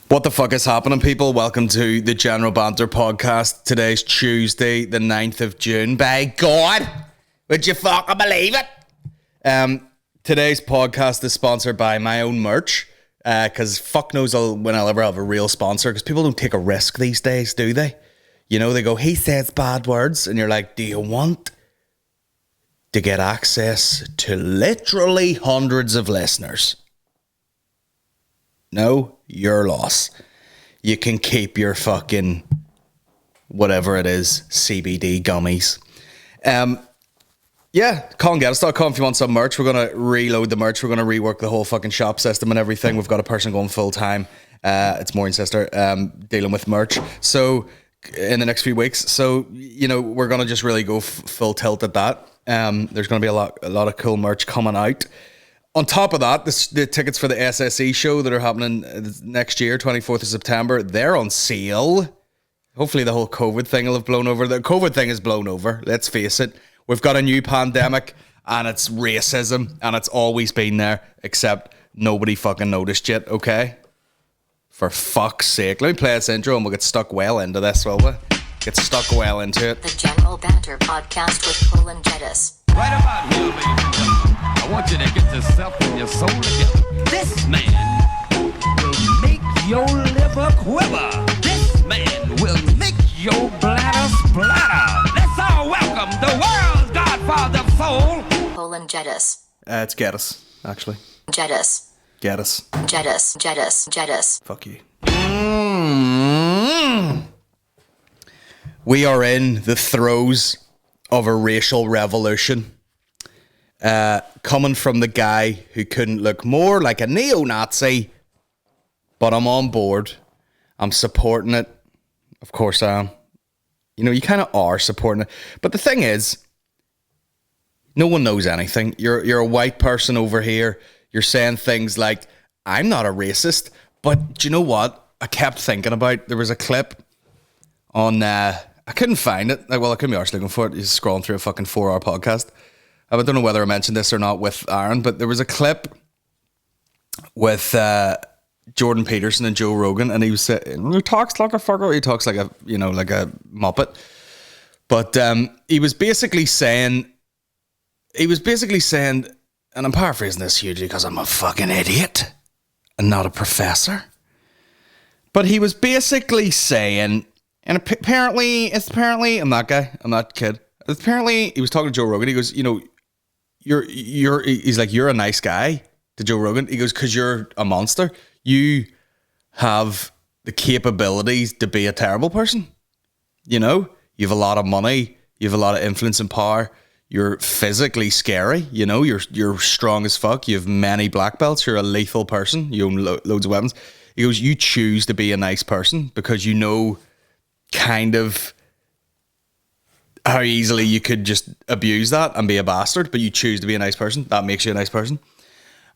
What the fuck is happening, people? Welcome to the General Banter Podcast. Today's Tuesday, the 9th of June. By God, would you fucking believe it? Today's podcast is sponsored by my own merch, because fuck knows when I'll ever have a real sponsor, because people don't take a risk these days, do they? You know, they go, he says bad words, and you're like, do you want to get access to literally hundreds of listeners? No, your loss. You can keep your fucking whatever it is, CBD gummies. ColinGeddis.com if you want some merch. We're going to reload the merch. We're going to rework the whole fucking shop system and everything. We've got a person going full time. It's Maureen's sister, dealing with merch. So in the next few weeks. So, you know, we're going to just really go full tilt at that. There's going to be a lot of cool merch coming out. On top of that, the tickets for the SSE show that are happening next year, 24th of September, they're on sale. Hopefully the whole COVID thing will have blown over. The COVID thing is blown over, let's face it. We've got a new pandemic, and it's racism, and it's always been there, except nobody fucking noticed yet, okay? For fuck's sake. Let me play this intro, and we'll get stuck well into this, will we? Get stuck well into it. The General Banter Podcast with Colin Geddis. Right about here, ladies and gentlemen, I want you to get yourself and your soul together. This man will make your liver quiver. This man will make your bladder splatter. Let's all welcome the world's godfather of soul, Colin Geddis. It's Geddis, actually. Geddis. Geddis. Geddis. Geddis. Geddis. Fuck you. We are in the throes of a racial revolution, coming from the guy who couldn't look more like a neo-Nazi, but I'm on board. I'm supporting it. Of course I am. You know, you kind of are supporting it. But the thing is, no one knows anything. You're a white person over here. You're saying things like, I'm not a racist. But do you know what? I kept thinking about, there was a clip on, I couldn't find it. I couldn't be arsed looking for it. You're scrolling through a fucking 4-hour podcast. I don't know whether I mentioned this or not with Aaron, but there was a clip with Jordan Peterson and Joe Rogan, and he was saying, he talks like a fucker. He talks like a, like a muppet. But he was basically saying, and I'm paraphrasing this hugely because I'm a fucking idiot and not a professor. But he was basically saying, and apparently, I'm that guy, I'm that kid. Apparently, he was talking to Joe Rogan. He goes, he's like, you're a nice guy to Joe Rogan. He goes, because you're a monster. You have the capabilities to be a terrible person. You know, you have a lot of money. You have a lot of influence and power. You're physically scary. You know, you're strong as fuck. You have many black belts. You're a lethal person. You own loads of weapons. He goes, you choose to be a nice person because you know kind of how easily you could just abuse that and be a bastard, but you choose to be a nice person. That makes you a nice person.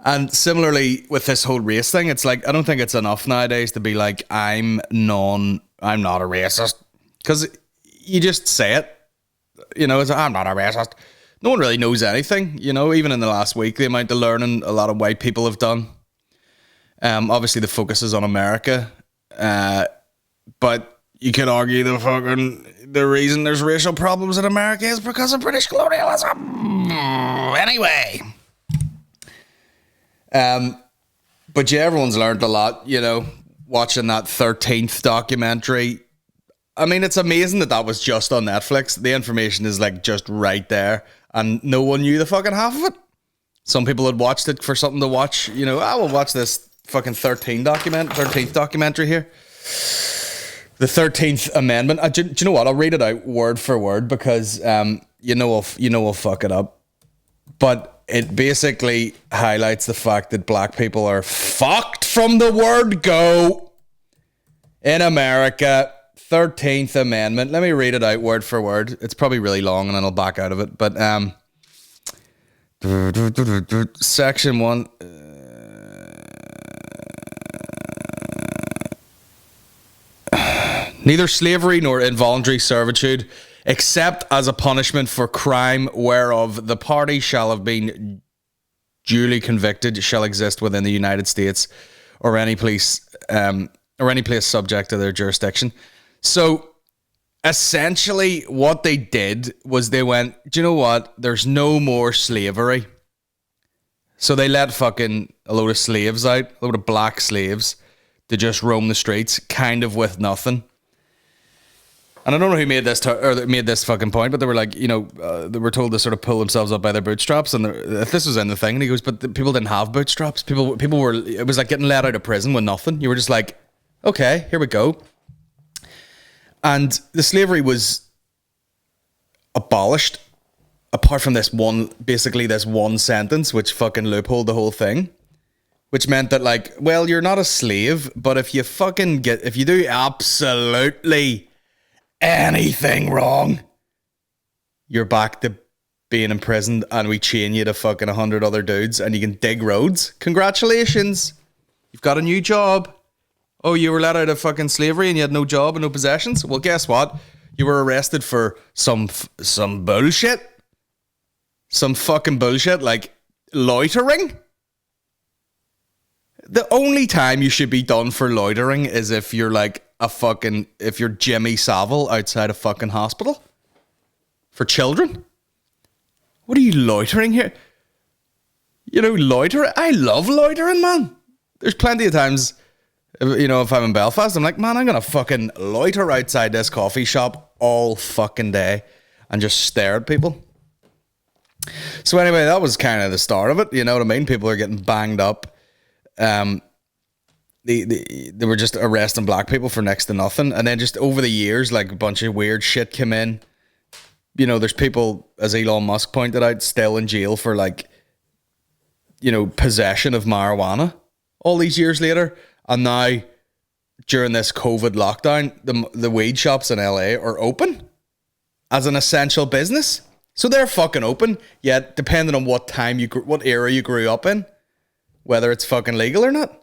And similarly with this whole race thing, it's like, I don't think it's enough nowadays to be like, I'm not a racist, because you just say it, it's like, I'm not a racist. No one really knows anything, even in the last week, the amount of learning a lot of white people have done. Obviously the focus is on America, but you could argue the reason there's racial problems in America is because of British colonialism. Anyway. But yeah, everyone's learned a lot, watching that 13th documentary. I mean, it's amazing that was just on Netflix. The information is like just right there, and no one knew the fucking half of it. Some people had watched it for something to watch, I will watch this fucking 13th documentary here. The 13th Amendment. Do you know what? I'll read it out word for word because we'll fuck it up. But it basically highlights the fact that black people are fucked from the word go in America. 13th Amendment. Let me read it out word for word. It's probably really long and then I'll back out of it. But Section 1. Neither slavery nor involuntary servitude, except as a punishment for crime whereof the party shall have been duly convicted, shall exist within the United States or any place or any place subject to their jurisdiction. So essentially what they did was they went, do you know what? There's no more slavery. So they let fucking a load of slaves out, a load of black slaves, to just roam the streets, kind of with nothing. And I don't know who made this made this fucking point, but they were like, you know, they were told to sort of pull themselves up by their bootstraps, and this was in the thing. And he goes, but people didn't have bootstraps. People were. It was like getting let out of prison with nothing. You were just like, okay, here we go. And the slavery was abolished, apart from this one sentence, which fucking loopholed the whole thing. Which meant that, like, well, you're not a slave, but if you do absolutely anything wrong, you're back to being imprisoned, and we chain you to fucking 100 other dudes, and you can dig roads. Congratulations, you've got a new job. Oh, you were let out of fucking slavery and you had no job and no possessions? Well, guess what? You were arrested for some bullshit. Some fucking bullshit, like loitering. The only time you should be done for loitering is if you're like if you're Jimmy Savile outside a fucking hospital for children. What are you loitering here? You know, loitering. I love loitering, man. There's plenty of times, you know, if I'm in Belfast, I'm like, man, I'm going to fucking loiter outside this coffee shop all fucking day and just stare at people. So anyway, that was kind of the start of it. You know what I mean? People are getting banged up. They were just arresting black people for next to nothing, and then just over the years, like a bunch of weird shit came in. You know, there's people, as Elon Musk pointed out, still in jail for, like, you know, possession of marijuana all these years later. And now, during this COVID lockdown, the weed shops in LA are open as an essential business. So they're fucking open, yet depending on what era you grew up in, whether it's fucking legal or not.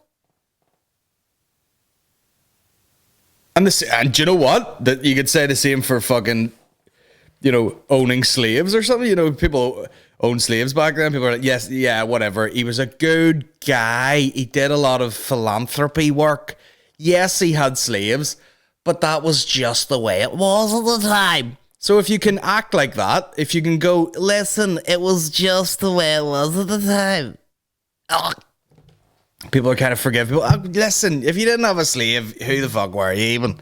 And do you know what? That you could say the same for fucking, you know, owning slaves or something. You know, people owned slaves back then. People are like, yes, yeah, whatever. He was a good guy. He did a lot of philanthropy work. Yes, he had slaves, but that was just the way it was at the time. So if you can act like that, if you can go, listen, it was just the way it was at the time. Oh. People are kind of forgiving. Listen, if you didn't have a slave, who the fuck were you even?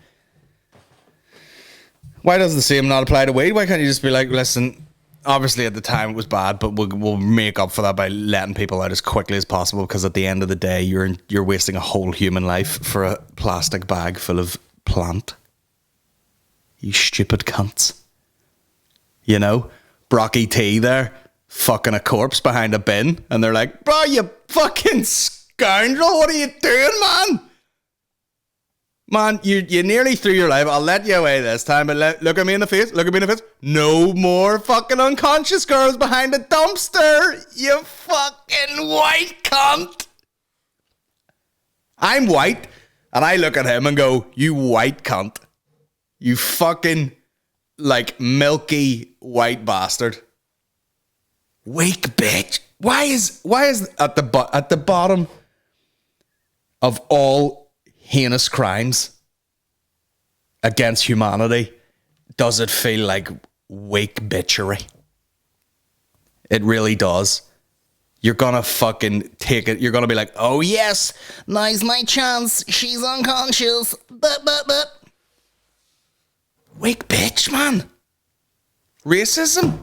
Why does the same not apply to weed? Why can't you just be like, listen, obviously at the time it was bad, but we'll make up for that by letting people out as quickly as possible, because at the end of the day, you're wasting a whole human life for a plastic bag full of plant. You stupid cunts. You know? Brocky T there, fucking a corpse behind a bin, and they're like, bro, you fucking scoundrel, what are you doing, man? Man, you nearly threw your life. I'll let you away this time, but look at me in the face. Look at me in the face. No more fucking unconscious girls behind a dumpster, you fucking white cunt. I'm white, and I look at him and go, you white cunt. You fucking, like, milky white bastard. Wake bitch. Why is at the bottom of all heinous crimes against humanity, does it feel like wake bitchery? It really does. You're gonna fucking take it. You're gonna be like, oh yes, now's my chance. She's unconscious. But. Wake bitch, man. Racism.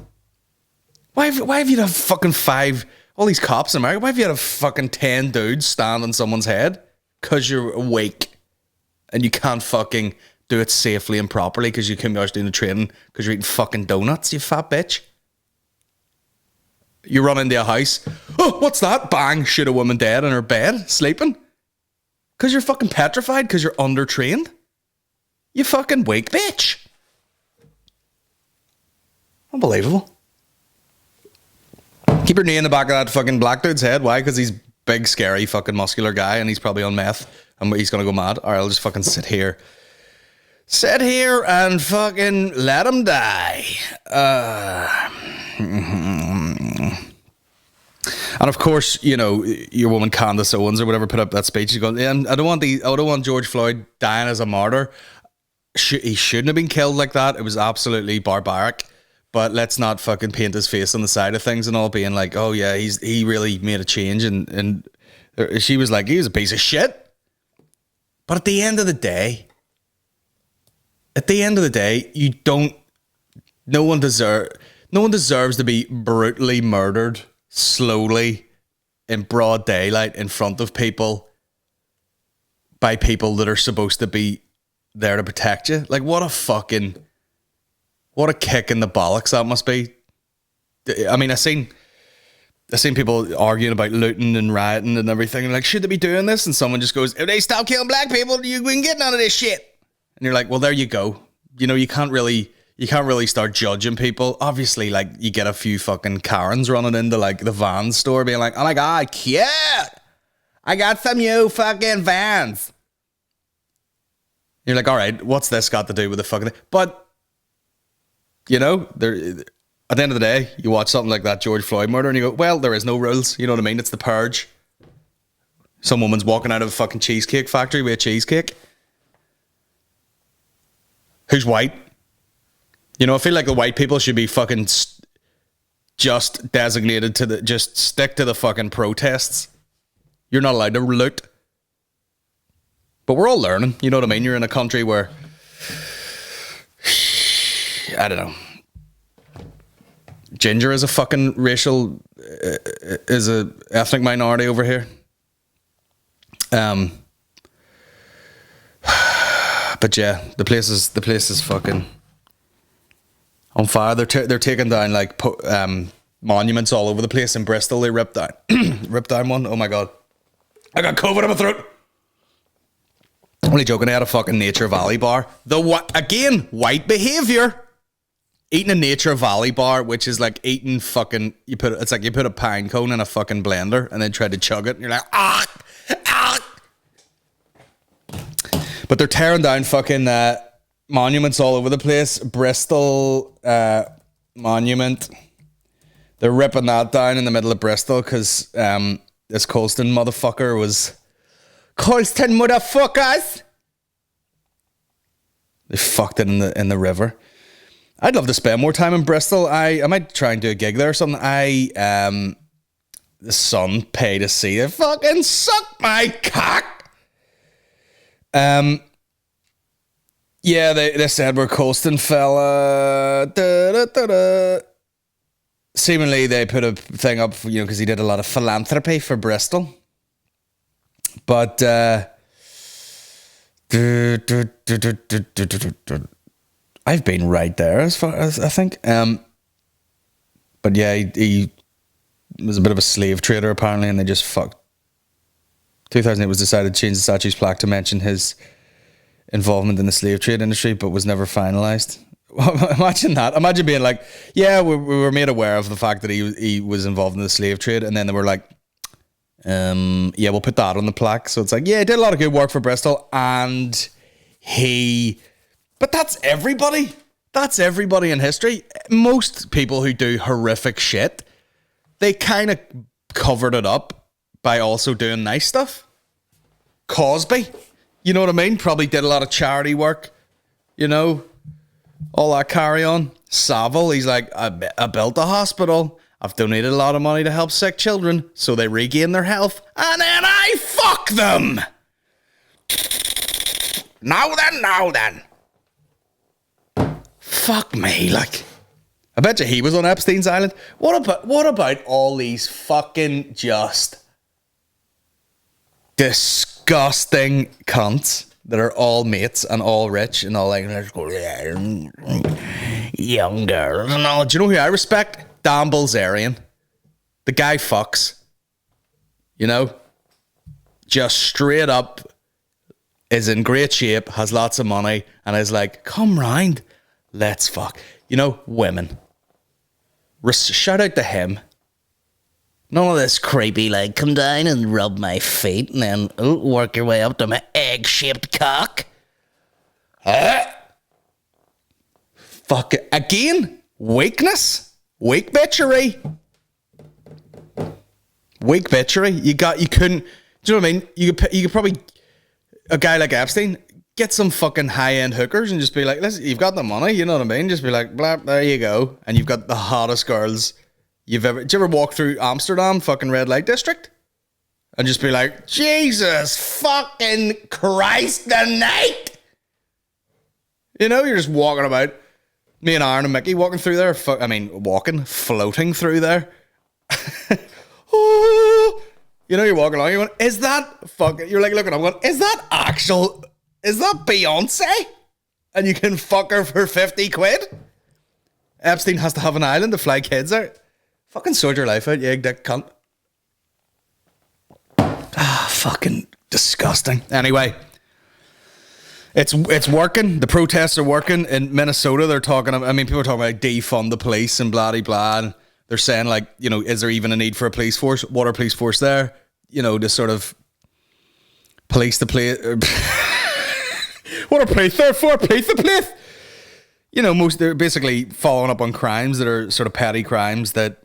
Why have you had fucking all these cops in America, why have you had fucking 10 dudes stand on someone's head? Because you're awake and you can't fucking do it safely and properly because you came out doing the training because you're eating fucking donuts, you fat bitch. You run into a house. Oh, what's that? Bang, shoot a woman dead in her bed, sleeping. Because you're fucking petrified because you're undertrained. You fucking wake bitch. Unbelievable. Keep your knee in the back of that fucking black dude's head. Why? Because he's big, scary, fucking muscular guy, and he's probably on meth, and he's gonna go mad. All right, I'll just fucking sit here and fucking let him die. And of course, you know, your woman Candace Owens or whatever put up that speech. She's going, and I don't want George Floyd dying as a martyr. He shouldn't have been killed like that. It was absolutely barbaric. But let's not fucking paint his face on the side of things and all, being like, oh yeah, he really made a change. And she was like, he was a piece of shit. But at the end of the day, no one deserves to be brutally murdered slowly in broad daylight in front of people by people that are supposed to be there to protect you. Like, what a kick in the bollocks that must be. I mean, I seen people arguing about looting and rioting and everything, and like, should they be doing this? And someone just goes, if they stop killing black people, you can get none of this shit. And you're like, well, there you go. You know, you can't really start judging people. Obviously, like, you get a few fucking Karens running into like the Vans store being like, oh my God, cute, I got some new fucking Vans. You're like, all right, what's this got to do with the fucking thing? But, you know, at the end of the day, you watch something like that George Floyd murder and you go, well, there is no rules. You know what I mean? It's the purge. Some woman's walking out of a fucking cheesecake factory with a cheesecake. Who's white? You know, I feel like the white people should be fucking just designated to just stick to the fucking protests. You're not allowed to loot. But we're all learning, you know what I mean? You're in a country where, I don't know, ginger is a fucking racial, is a ethnic minority over here. But yeah, the place is fucking on fire. They're taking down like monuments all over the place. In Bristol, they ripped down one. Oh my God, I got COVID in my throat. Only joking. I had a fucking Nature Valley bar. Again, white behavior. Eating a Nature Valley bar, which is like eating fucking. You put a pine cone in a fucking blender and then try to chug it, and you're like, ah. But they're tearing down fucking monuments all over the place. Bristol monument. They're ripping that down in the middle of Bristol because this Colston motherfucker was. Colston motherfuckers! They fucked it in the river. I'd love to spend more time in Bristol. I might try and do a gig there or something. The son pay to see it. Fucking suck my cock! Yeah, this Edward Colston fella. Seemingly they put a thing up, you know, because he did a lot of philanthropy for Bristol. But I've been right there as far as I think. But yeah, he was a bit of a slave trader apparently, and they just fucked. 2008 was decided to change the statue's plaque to mention his involvement in the slave trade industry, but was never finalized. Imagine that. Imagine being like, yeah, we were made aware of the fact that he was involved in the slave trade, and then they were like, yeah, we'll put that on the plaque. So it's like, yeah, he did a lot of good work for Bristol, but that's everybody. That's everybody in history. Most people who do horrific shit, they kind of covered it up by also doing nice stuff. Cosby, you know what I mean? Probably did a lot of charity work, you know, all that carry on. Savile, he's like, I built a hospital. I've donated a lot of money to help sick children so they regain their health, and then I fuck them. Now then. Fuck me, like. I bet you he was on Epstein's Island. What about all these fucking just disgusting cunts that are all mates and all rich and all like, let's go, young girls and all. Do you know who I respect? Dan Bilzerian. The guy fucks. You know? Just straight up is in great shape, has lots of money, and is like, come round, let's fuck. You know, women. Shout out to him. None of this creepy, like, come down and rub my feet and then work your way up to my egg-shaped cock. Fuck it. Again, weakness. Weak bitchery. weak bitchery. You couldn't. Do you know what I mean? You could probably, a guy like Epstein, get some fucking high end hookers and just be like, listen, you've got the money. You know what I mean? Just be like, blah, there you go, and you've got the hottest girls you've ever. Did you ever walk through Amsterdam, fucking red light district, and just be like, Jesus fucking Christ, the night. You know, you're just walking about. Me and Aaron and Mickey walking through there. Floating through there. Oh, you know, you're walking along. You're going, is that fucking? You're like looking. I'm going, is that Beyonce? And you can fuck her for 50 quid. Epstein has to have an island to fly kids out. Fucking sort your life out, you egg dick cunt. Fucking disgusting. Anyway. It's working. The protests are working in Minnesota. They're talking. I mean, people are talking about defund the police and blah blah. And they're saying like, you know, is there even a need for a police force? What are police force there? You know, to sort of police the place. What are police there for? Police the place. You know, they're basically following up on crimes that are sort of petty crimes that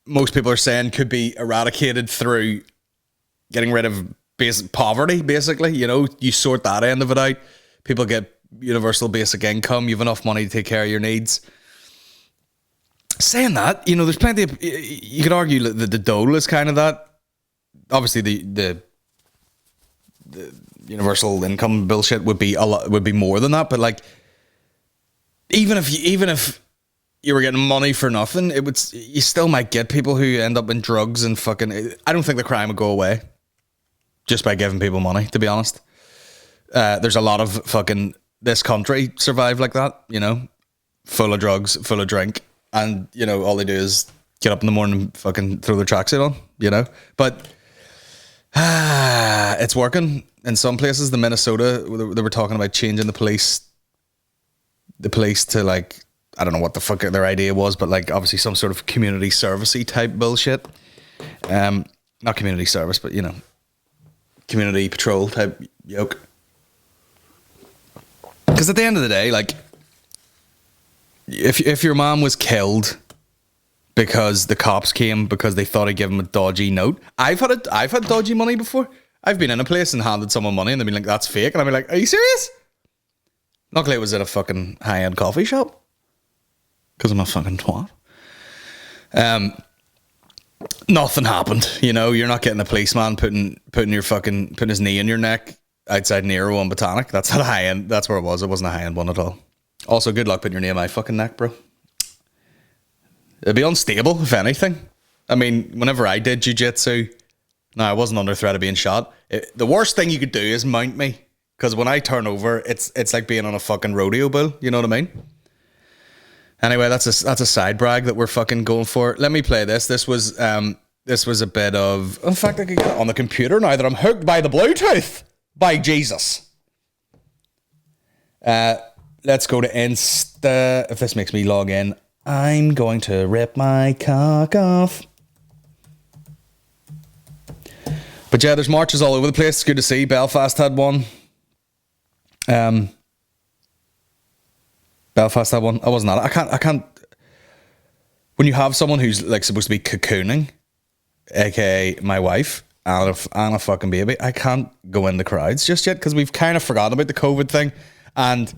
most people are saying could be eradicated through getting rid of basic poverty, basically. You know, you sort that end of it out. People get universal basic income. You have enough money to take care of your needs. Saying that, you know, there's plenty of. You could argue that the dole is kind of that. Obviously, the universal income bullshit would be more than that. But like, even if you were getting money for nothing, you still might get people who end up in drugs and fucking. I don't think the crime would go away just by giving people money, to be honest. There's a lot of fucking, this country survived like that, you know, full of drugs, full of drink, and, you know, all they do is get up in the morning and fucking throw their tracksuit on, you know. But it's working in some places. The Minnesota, they were talking about changing the police to like, I don't know what the fuck their idea was, but like obviously some sort of community servicey type bullshit. Not community service, but, you know, community patrol type yoke. Because at the end of the day, like, if your mom was killed because the cops came because they thought I'd give them a dodgy note, I've had dodgy money before. I've been in a place and handed someone money and they've been like, that's fake, and I've been like, are you serious? Luckily it was at a fucking high-end coffee shop because I'm a fucking twat. Nothing happened, you know. You're not getting a policeman putting his knee in your neck outside Nero on Botanic. That's not a high end. That's where it was. It wasn't a high end one at all. Also, good luck putting your knee in my fucking neck, bro. It'd be unstable if anything. I mean, whenever I did jiu-jitsu, I wasn't under threat of being shot. The worst thing you could do is mount me, because when I turn over, it's like being on a fucking rodeo bull. You know what I mean? Anyway, that's a side brag that we're fucking going for. Let me play this. This was a bit of. In fact, I could get it on the computer now that I'm hooked by the Bluetooth. By Jesus. Let's go to Insta. If this makes me log in, I'm going to rip my cock off. But yeah, there's marches all over the place. It's good to see. Belfast had one. Belfast had one. I wasn't at it. I can't. When you have someone who's like supposed to be cocooning, aka my wife, and a fucking baby, I can't go in the crowds just yet because we've kind of forgotten about the COVID thing. And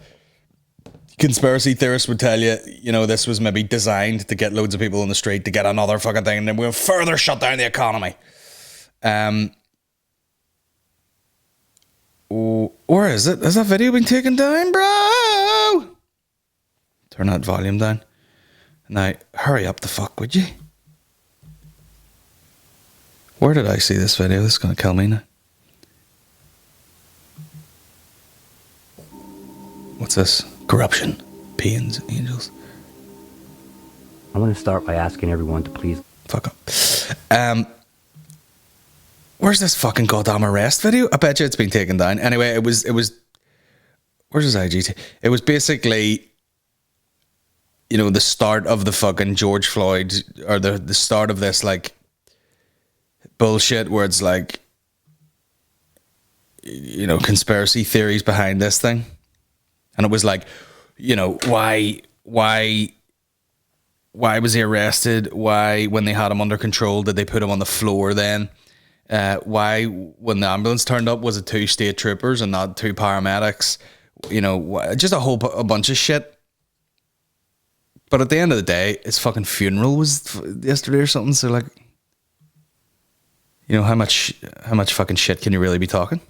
conspiracy theorists would tell you, you know, this was maybe designed to get loads of people on the street to get another fucking thing, and then we'll further shut down the economy. Where is it? Has that video been taken down, bro? Turn that volume down. Now, hurry up the fuck, would you? Where did I see this video? This is going to kill me now. What's this? Corruption. Pains, angels. I'm going to start by asking everyone to please... Fuck up. Where's this fucking goddamn arrest video? I bet you it's been taken down. Anyway, it was... Where's his IGT? It was basically... You know, the start of the fucking George Floyd, or the start of this, like, bullshit where it's like, you know, conspiracy theories behind this thing. And it was like, you know, why why was he arrested? Why, when they had him under control, did they put him on the floor then? Why, when the ambulance turned up, was it 2 state troopers and not 2 paramedics? You know, just a bunch of shit. But at the end of the day, his fucking funeral was yesterday or something. So, like, you know, how much fucking shit can you really be talking?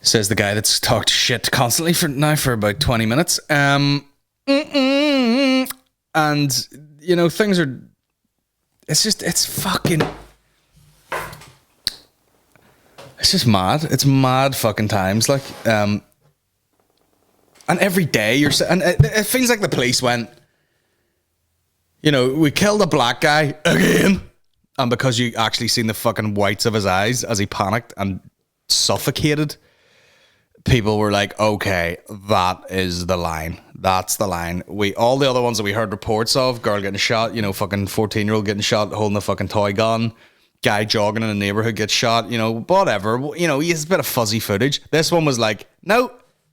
Says the guy that's talked shit constantly for about 20 minutes. And, you know, things are... It's just mad. It's mad fucking times. Like, and every day and it feels like the police went, you know, we killed a black guy again. And because you actually seen the fucking whites of his eyes as he panicked and suffocated, people were like, okay, that is the line. That's the line. All the other ones that we heard reports of, girl getting shot, you know, fucking 14-year-old getting shot, holding a fucking toy gun, guy jogging in a neighborhood gets shot, you know, whatever. You know, he has a bit of fuzzy footage. This one was like, no,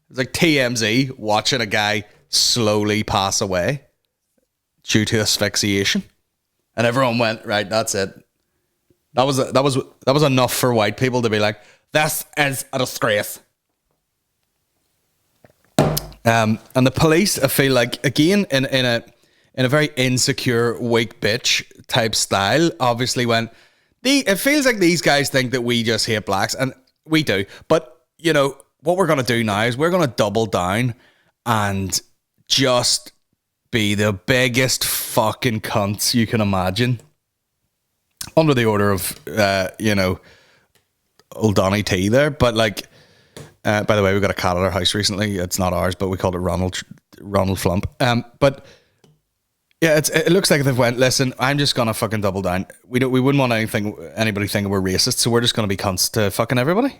it's like TMZ watching a guy slowly pass away due to asphyxiation. And everyone went, right, that's it. That was enough for white people to be like, this is a disgrace. And the police, I feel like, again, in a very insecure, weak bitch type style, obviously went, it feels like these guys think that we just hate blacks, and we do. But, you know, what we're going to do now is we're going to double down and just be the biggest fucking cunts you can imagine. Under the order of, you know, old Donny T there. But, like, by the way, we got a cat at our house recently. It's not ours, but we called it Ronald Flump. But yeah, it looks like they've went, listen, I'm just gonna fucking double down. We wouldn't want anybody thinking we're racist, so we're just gonna be cunts to fucking everybody.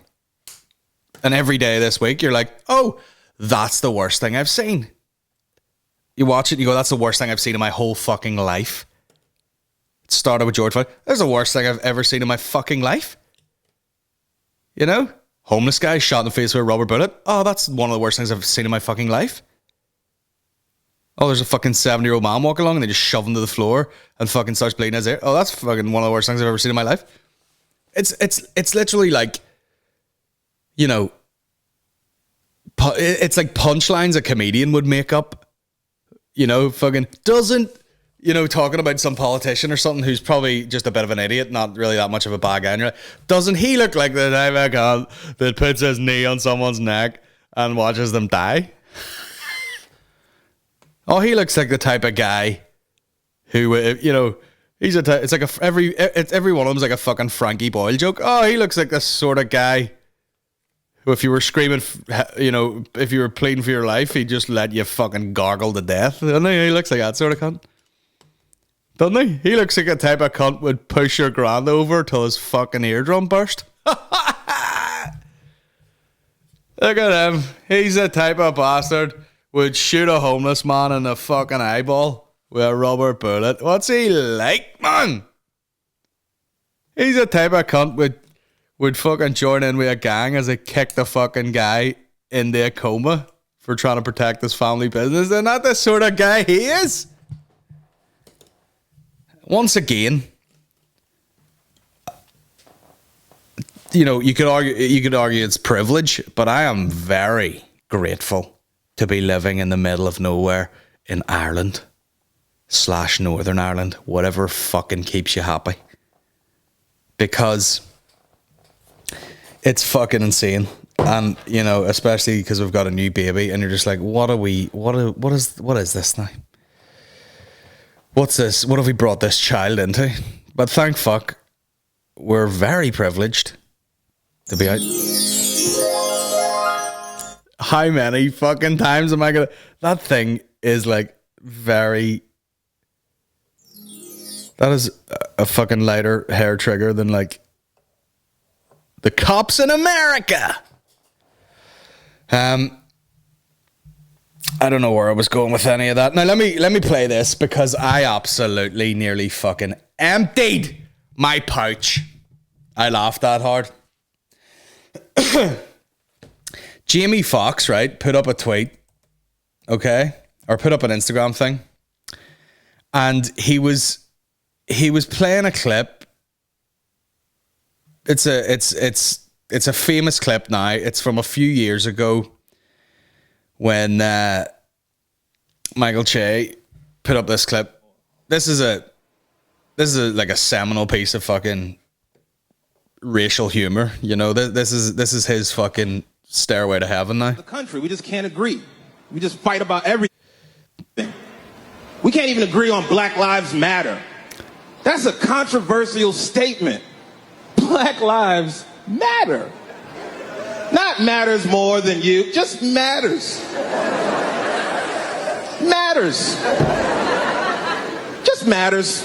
And every day this week, you're like, oh, that's the worst thing I've seen. You watch it, and you go, that's the worst thing I've seen in my whole fucking life. It started with George Floyd. That's the worst thing I've ever seen in my fucking life. You know? Homeless guy shot in the face with a rubber bullet. Oh, that's one of the worst things I've seen in my fucking life. Oh, there's a fucking 70-year-old man walking along and they just shove him to the floor and fucking starts bleeding his ear. Oh, that's fucking one of the worst things I've ever seen in my life. It's literally like, you know, it's like punchlines a comedian would make up. You know, fucking doesn't, you know, talking about some politician or something who's probably just a bit of an idiot, not really that much of a bad guy. And you're like, doesn't he look like the type of guy that puts his knee on someone's neck and watches them die? Oh, he looks like the type of guy who, you know, he's it's like every one of them's like a fucking Frankie Boyle joke. Oh, he looks like the sort of guy who, if you were screaming, you know, if you were pleading for your life, he'd just let you fucking gargle to death. Doesn't he? He looks like that sort of cunt. Doesn't he? He looks like a type of cunt would push your grand over till his fucking eardrum burst. Look at him. He's the type of bastard would shoot a homeless man in the fucking eyeball with a rubber bullet. What's he like, man? He's the type of cunt would fucking join in with a gang as they kick the fucking guy into a coma for trying to protect his family business. They're not the sort of guy he is. Once again, you know, you could argue it's privilege, but I am very grateful to be living in the middle of nowhere in Ireland / Northern Ireland, whatever fucking keeps you happy. Because it's fucking insane. And, you know, especially because we've got a new baby and you're just like, what is this now? What's this? What have we brought this child into? But thank fuck, we're very privileged to be out. How many fucking times am I gonna... That thing is like very... That is a fucking lighter hair trigger than like the cops in America. I don't know where I was going with any of that. Now let me play this because I absolutely nearly fucking emptied my pouch. I laughed that hard. Jamie Foxx, right, put up a tweet, okay? Or put up an Instagram thing. And he was playing a clip. It's a famous clip now. It's from a few years ago when Michael Che put up this clip. This is like a seminal piece of fucking racial humor. You know, this is his fucking stairway to heaven now. The country, we just can't agree. We just fight about everything. We can't even agree on Black Lives Matter. That's a controversial statement. Black lives matter. Not matters more than you, just matters. Matters. Just matters.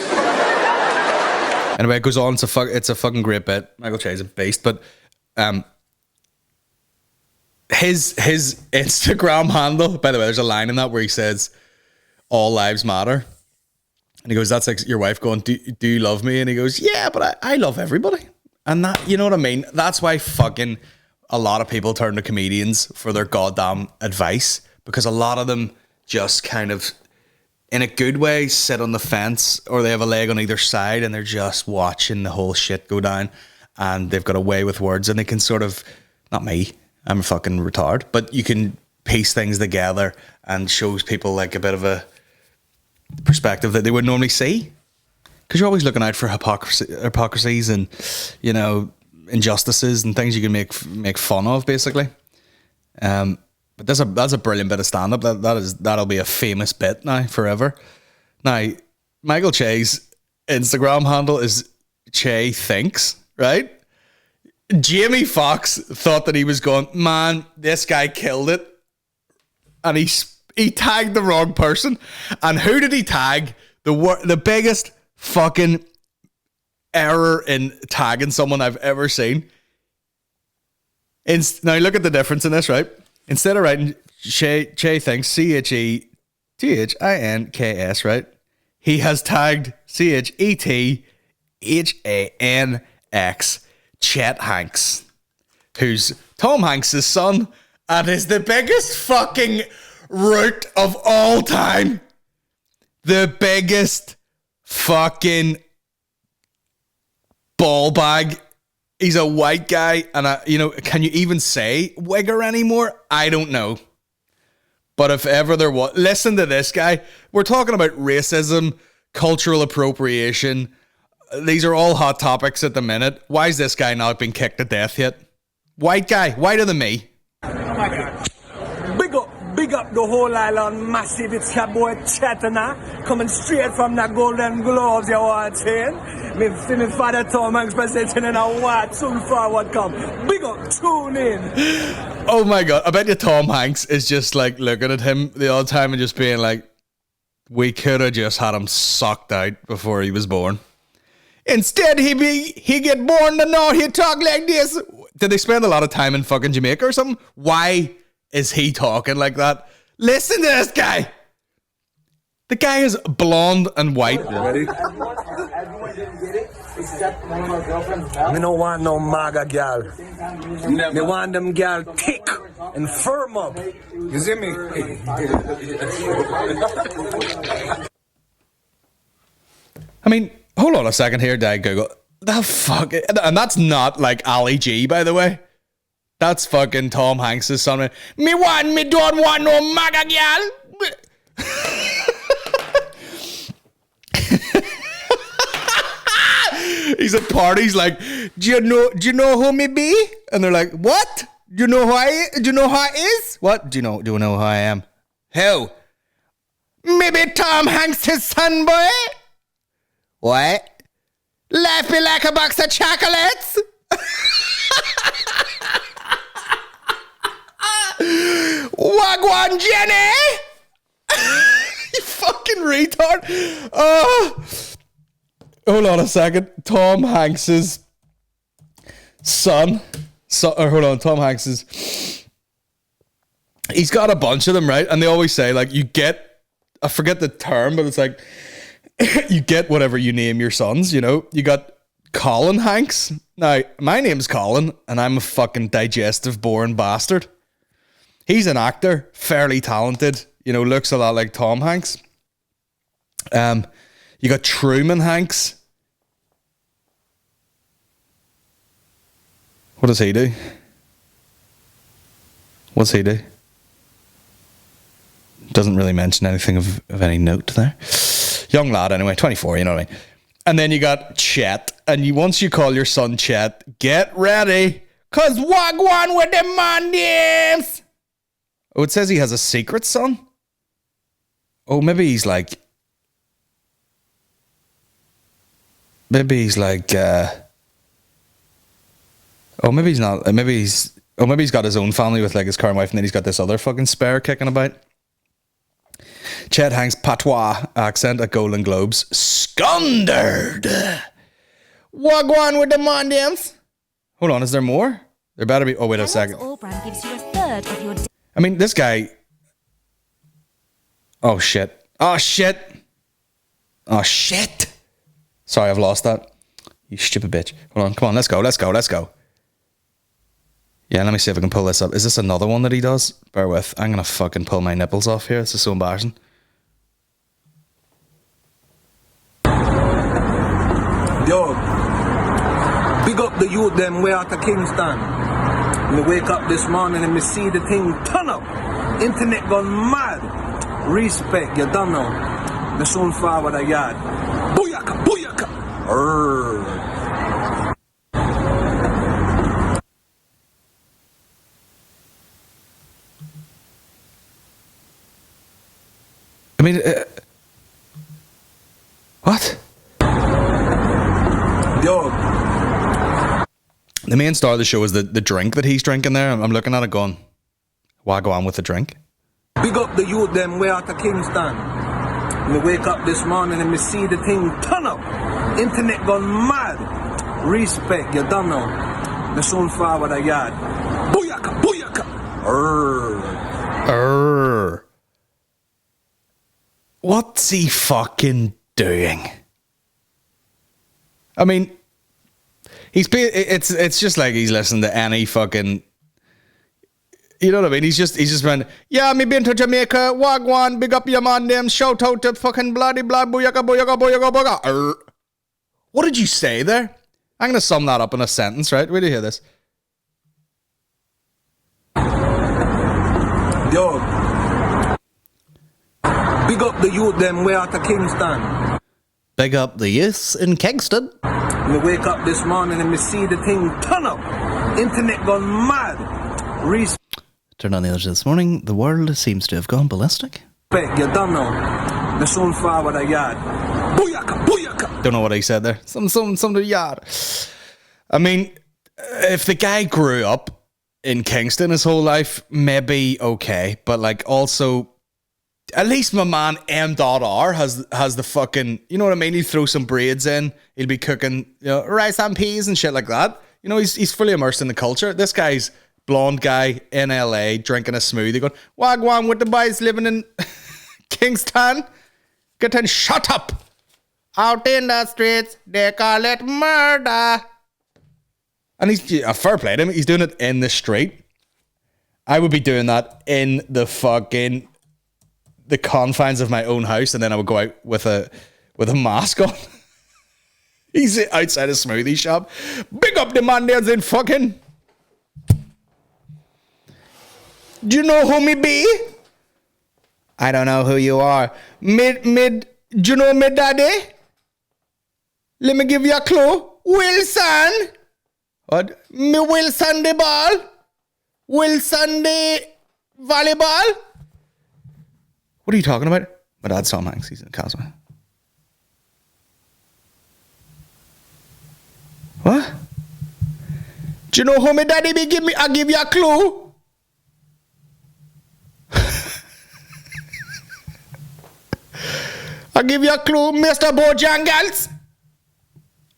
Anyway, it goes on. It's a fucking great bit. Michael Che's a beast, but his Instagram handle, by the way, there's a line in that where he says, "All lives matter." And he goes, that's like your wife going, do you love me? And he goes, yeah, but I love everybody. And that, you know what I mean? That's why fucking a lot of people turn to comedians for their goddamn advice, because a lot of them just kind of, in a good way, sit on the fence, or they have a leg on either side and they're just watching the whole shit go down, and they've got a way with words, and they can sort of, not me, I'm a fucking retard, but you can piece things together and shows people like a bit of a perspective that they would normally see, because you're always looking out for hypocrisies and, you know, injustices and things you can make fun of, basically. But that's a brilliant bit of stand-up. That'll be a famous bit now forever. Now, Michael Che's Instagram handle is Che Thinks, right? Jamie Foxx thought that he was going, man, this guy killed it, and he tagged the wrong person. And who did he tag? The biggest fucking error in tagging someone I've ever seen. Now look at the difference in this, right? Instead of writing Che Thinks, ChetHinks, right? He has tagged ChetHanx, Chet Hanks, who's Tom Hanks' son and is the biggest fucking root of all time. The biggest fucking ball bag. He's a white guy, and can you even say wigger anymore? I don't know. But if ever there was, listen to this guy. We're talking about racism, cultural appropriation. These are all hot topics at the minute. Why is this guy not been kicked to death yet? White guy, whiter than me. Oh my God. Big up the whole island, massive. It's your boy Chetana, coming straight from the Golden Globes, you want saying? Me father Tom Hanks presenting in a what soon forward come. Big up, tune in. Oh my God, I bet you Tom Hanks is just like looking at him the odd time and just being like, we could have just had him sucked out before he was born. Instead, he get born to know he talk like this. Did they spend a lot of time in fucking Jamaica or something? Why is he talking like that? Listen to this guy. The guy is blonde and white. Ready? Me no want no MAGA gal. Me want them gal thick and firm up. You see me? I mean, hold on a second here, Dad. Google. The fuck? And that's not like Ali G, by the way. That's fucking Tom Hanks' son. Me don't want no MAGA gal. He's at parties like, do you know who me be? And they're like, what? Do you know who I is? What? Do you know who I am? Who? Maybe Tom Hanks' his son, boy? What? Laugh me like a box of chocolates? Wagwan Jenny! You fucking retard. Hold on a second. Tom Hanks's son. Tom Hanks's. He's got a bunch of them, right? And they always say, like, you get, I forget the term, but it's like, you get whatever you name your sons, you know? You got Colin Hanks. Now, my name's Colin, and I'm a fucking digestive, boring bastard. He's an actor, fairly talented, you know, looks a lot like Tom Hanks. You got Truman Hanks. What does he do? What's he do? Doesn't really mention anything of any note there. Young lad, anyway, 24, you know what I mean? And then you got Chet, and once you call your son Chet, get ready, cause wagwan with them man names. Oh, it says he has a secret son? Oh, maybe he's like... maybe he's not. Maybe he's got his own family with like his current wife, and then he's got this other fucking spare kicking about. Chet Hanks' patois accent at Golden Globes. Skundered. Wagwan with the Mondiums. Hold on, is there more? There better be. Oh, wait a second. Gives you a third of your I mean, this guy. Oh, shit. Oh, shit. Oh, shit. Sorry, I've lost that. You stupid bitch. Hold on, come on, let's go. Yeah, let me see if I can pull this up. Is this another one that he does? Bear with. I'm going to fucking pull my nipples off here. This is so embarrassing. Yo, big up the youth them way out of Kingston. Me wake up this morning and me see the thing turn up. Internet gone mad. Respect, you don't know. Me soon forward a yard. Booyaka, booyaka. I mean, what? Yo. The main star of the show is the drink that he's drinking there. I'm looking at it going, why go on with the drink? Big up the youth them way out of Kingston. Me wake up this morning and me see the thing turn up. Internet gone mad. Respect, you don't know. Me soon forward a yard. Booyaka, booyaka. What's he fucking doing? I mean, it's just like he's listening to any fucking, you know what I mean? He's just been, yeah, me been to Jamaica, wagwan, big up your man name, shout out to fucking bloody blah, booyaka, booyaka, booyaka, booyaka. What did you say there? I'm going to sum that up in a sentence, right? Where do you hear this? Yo. Big up the youth them way out of Kingston. Big up the youths in Kingston. Me wake up this morning and me see the thing turn up. Internet gone mad. Turn on the others this morning. The world seems to have gone ballistic. Respect, you don't know. Me soon forward a yard. Booyaka, booyaka. Don't know what he said there. Some to yard. I mean, if the guy grew up in Kingston his whole life, maybe okay. But like also, at least my man M.R. has the fucking, you know what I mean? He'd throw some braids in. He'll be cooking, you know, rice and peas and shit like that. You know, he's fully immersed in the culture. This guy's blonde guy in LA drinking a smoothie going, wagwan with the boys living in Kingston. Getting shut up. Out in the streets, they call it murder. And he's a fair play to him. He's doing it in the street. I would be doing that in the fucking the confines of my own house, and then I would go out with a mask on. He's outside a smoothie shop. Big up the man there's in fucking. Do you know who me be? I don't know who you are. Do you know me daddy? Let me give you a clue. Wilson. What? Me Wilson the ball? Wilson the volleyball? What are you talking about? My dad's Tom Hanks. He's in Castle. What? Do you know who my daddy be? I'll give you a clue. I'll give you a clue, Mr. Bojangles.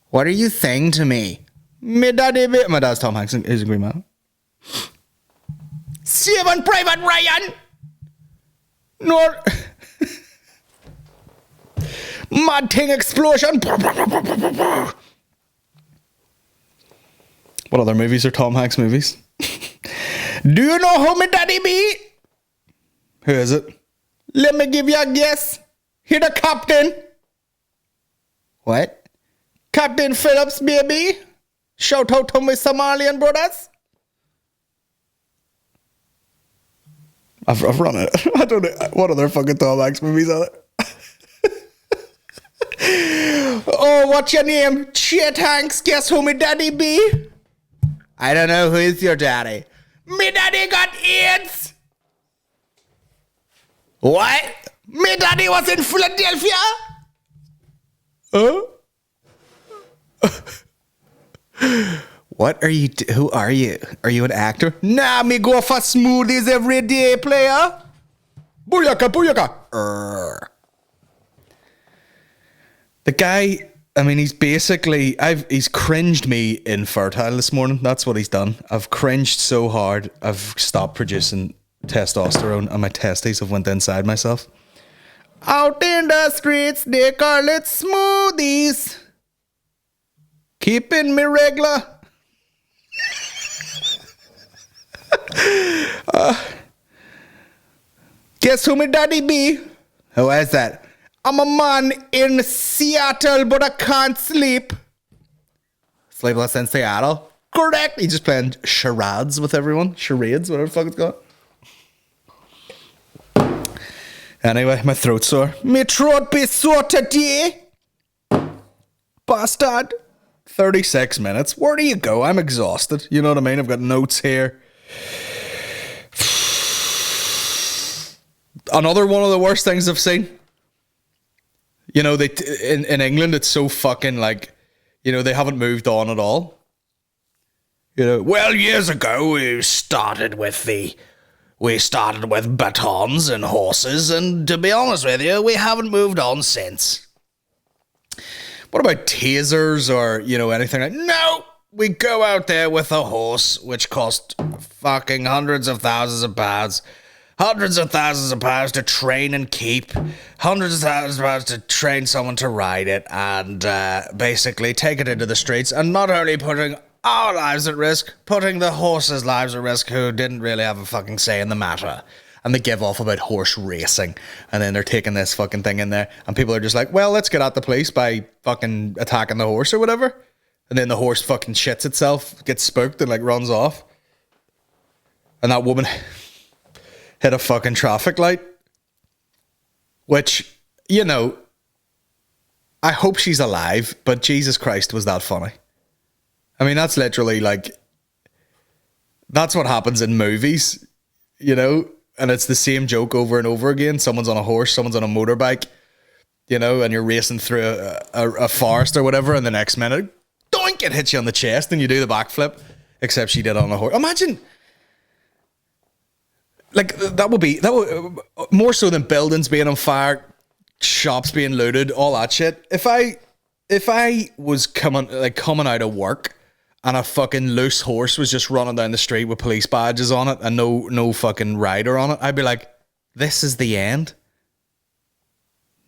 What are you saying to me? My dad's Tom Hanks. He's a green man. Saving Private Ryan. No. Mad thing explosion. What other movies are Tom Hanks movies? Do you know who my daddy be? Who is it? Let me give you a guess. He the captain. What? Captain Phillips, baby. Shout out to my Somalian brothers. I've run it. I don't know. What other fucking Tom Hanks movies are there? Oh, what's your name? Chet Hanks. Guess who me daddy be? I don't know. Who is your daddy? Me daddy got AIDS. What? Me daddy was in Philadelphia? Huh? What are you? Who are you? Are you an actor? Nah, me go for smoothies every day, player. Booyaka, booyaka. The guy, I mean, he's basically, he's cringed me infertile this morning. That's what he's done. I've cringed so hard, I've stopped producing testosterone and my testes have went inside myself. Out in the streets, they call it smoothies. Keeping me regular. Guess who my daddy be? Who is that? I'm a man in Seattle, but I can't sleep. Sleepless in Seattle? Correct. He's just playing charades with everyone. Charades, whatever the fuck it's called. Anyway, my throat's sore. My throat be sore today. Bastard. 36 minutes. Where do you go? I'm exhausted. You know what I mean? I've got notes here. Another one of the worst things I've seen. You know, they in England, it's so fucking like, you know, they haven't moved on at all. You know, well, years ago we started with batons and horses, and to be honest with you, we haven't moved on since. What about tasers or, you know, anything like? No, we go out there with a horse, which cost fucking hundreds of thousands of pounds. Hundreds of thousands of pounds to train and keep. Hundreds of thousands of pounds to train someone to ride it and basically take it into the streets and not only putting our lives at risk, putting the horses' lives at risk who didn't really have a fucking say in the matter. And they give off about horse racing. And then they're taking this fucking thing in there. And people are just like, well, let's get at the police by fucking attacking the horse or whatever. And then the horse fucking shits itself, gets spooked and like runs off. And that woman hit a fucking traffic light, which, you know, I hope she's alive, but Jesus Christ, was that funny. I mean, that's literally like, that's what happens in movies, you know, and it's the same joke over and over again. Someone's on a horse, someone's on a motorbike, you know, and you're racing through a forest or whatever, and the next minute, doink, it hits you on the chest and you do the backflip, except she did it on a horse. Imagine. Like, that would more so than buildings being on fire, shops being looted, all that shit. If I was coming out of work and a fucking loose horse was just running down the street with police badges on it and no fucking rider on it, I'd be like, this is the end.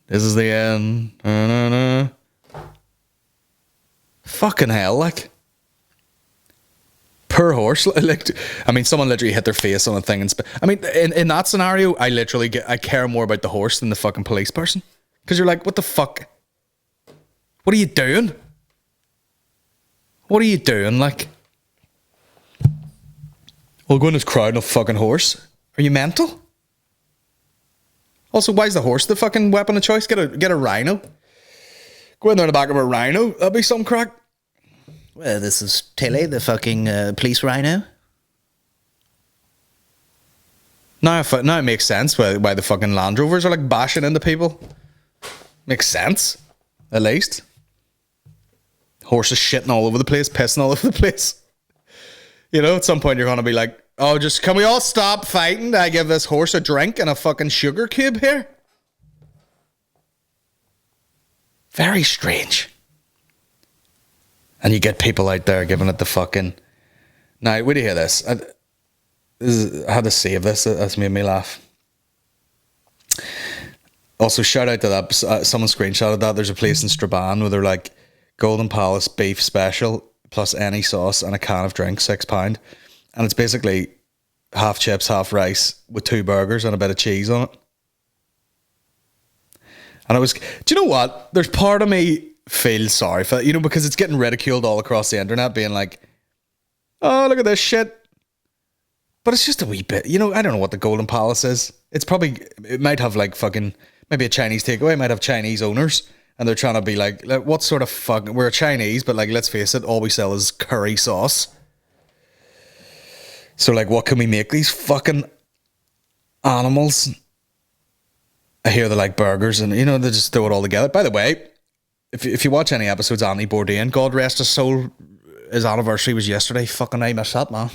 This is the end. Fucking hell, like. Per horse, like, I mean, someone literally hit their face on a thing and I mean, in that scenario, I care more about the horse than the fucking police person, because you're like, what the fuck? What are you doing? What are you doing? Like, we'll go in this crowd on a fucking horse. Are you mental? Also, why is the horse the fucking weapon of choice? Get a rhino. Go in there in the back of a rhino. That'd be some crack. Well, this is Tilly, the fucking police rhino. Now it makes sense why the fucking Land Rovers are like bashing into people. Makes sense, at least. Horses shitting all over the place, pissing all over the place. You know, at some point you're going to be like, oh, can we all stop fighting? I give this horse a drink and a fucking sugar cube here? Very strange. And you get people out there giving it the fucking... Now, wait to hear this. I had to save this. That's made me laugh. Also, shout out to that. Someone screenshotted that. There's a place in Strabane where they're like, Golden Palace beef special plus any sauce and a can of drink, £6. And it's basically half chips, half rice with 2 burgers and a bit of cheese on it. And I was, do you know what? There's part of me feels sorry for it, you know, because it's getting ridiculed all across the internet, being like, oh, look at this shit. But it's just a wee bit, you know, I don't know what the Golden Palace is. It's probably, it might have like fucking, maybe a Chinese takeaway, it might have Chinese owners. And they're trying to be like, what sort of fucking, we're Chinese, but like, let's face it, all we sell is curry sauce. So like, what can we make these fucking animals? I hear they like burgers and, you know, they just throw it all together. By the way, if you watch any episodes, Anthony Bourdain, God rest his soul, his anniversary was yesterday. Fucking I miss that, man.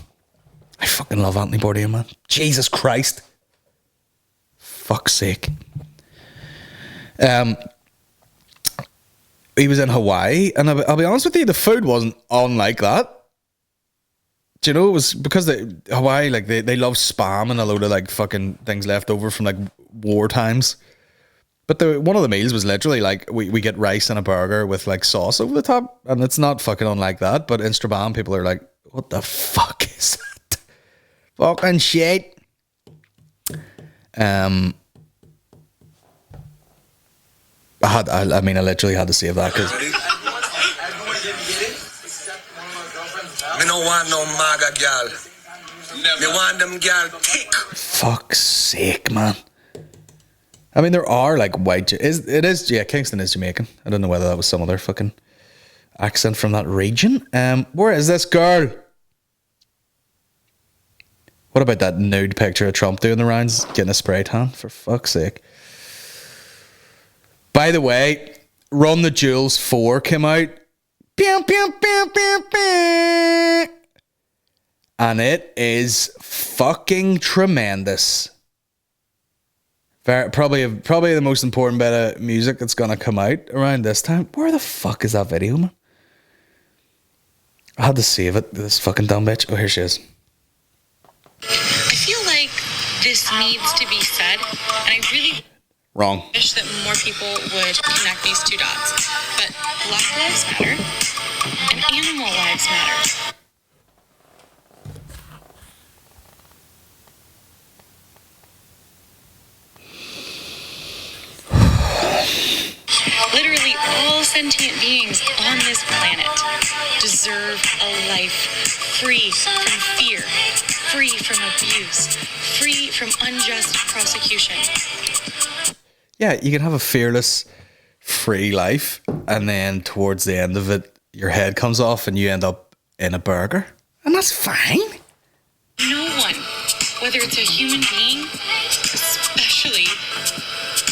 I fucking love Anthony Bourdain, man. Jesus Christ. Fuck's sake. He was in Hawaii, and I'll be honest with you, the food wasn't unlike that. Do you know, it was because Hawaii, like, they love spam and a load of, like, fucking things left over from, like, war times. But one of the meals was literally, like, we get rice and a burger with, like, sauce over the top, and it's not fucking unlike that, but in Strabane, people are like, what the fuck is that? Fucking shit. I literally had to save that because me no want no maga gal. Me want them gal thick. Fuck's sake, man. I mean, there are like white. It is. Yeah, Kingston is Jamaican. I don't know whether that was some other fucking accent from that region. Where is this girl? What about that nude picture of Trump doing the rounds, getting a spray tan? For fuck's sake. By the way, Run the Jewels 4 came out. Pew, pew, pew, pew, pew. And it is fucking tremendous. Probably the most important bit of music that's going to come out around this time. Where the fuck is that video, man? I had to save it, this fucking dumb bitch. Oh, here she is. I feel like this needs to be said, and I really... Wrong. wish that more people would connect these two dots. But Black Lives Matter and animal lives matter. Literally all sentient beings on this planet deserve a life free from fear, free from abuse, free from unjust prosecution. Yeah, you can have a fearless, free life, and then towards the end of it, your head comes off and you end up in a burger. And that's fine. No one, whether it's a human being, especially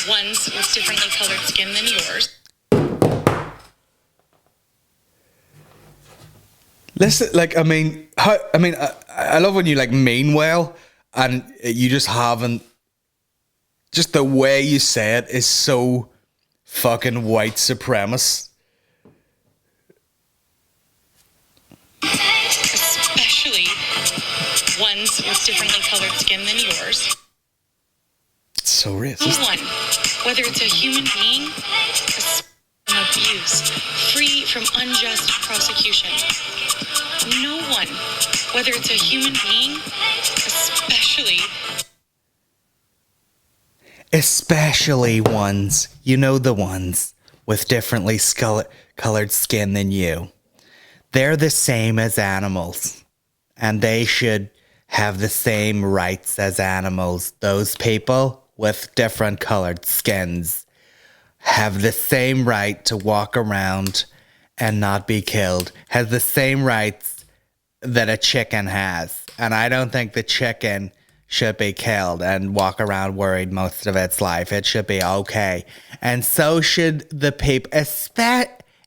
ones with differently colored skin than yours. Listen, like, I love when you, like, mean well, and you just haven't. Just the way you say it is so fucking white supremacist. Especially ones with differently colored skin than yours. It's so racist. No one, whether it's a human being, from abuse, free from unjust prosecution. No one, whether it's a human being, especially ones, you know, the ones with differently colored skin than you. They're the same as animals, and they should have the same rights as animals. Those people with different colored skins have the same right to walk around and not be killed, have the same rights that a chicken has. And I don't think the chicken should be killed and walk around worried most of its life. It should be okay. And so should the people,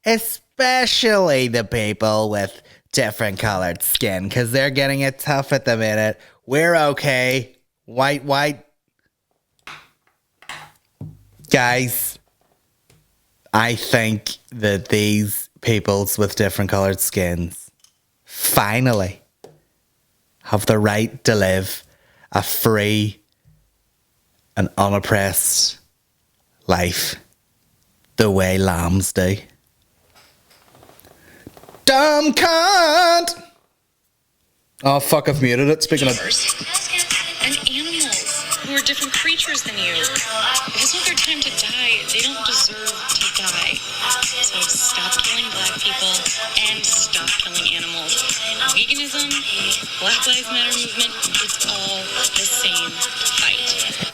especially the people with different colored skin, because they're getting it tough at the minute. We're okay. White. Guys, I think that these peoples with different colored skins finally have the right to live a free and unoppressed life the way lambs do. Dumb cunt! Oh fuck, I've muted it. Speaking of... and animals. who are different creatures than you. If it's not their time to die, they don't deserve to die. So stop killing black people and stop killing animals. Veganism, Black Lives Matter movement, it's all the same fight.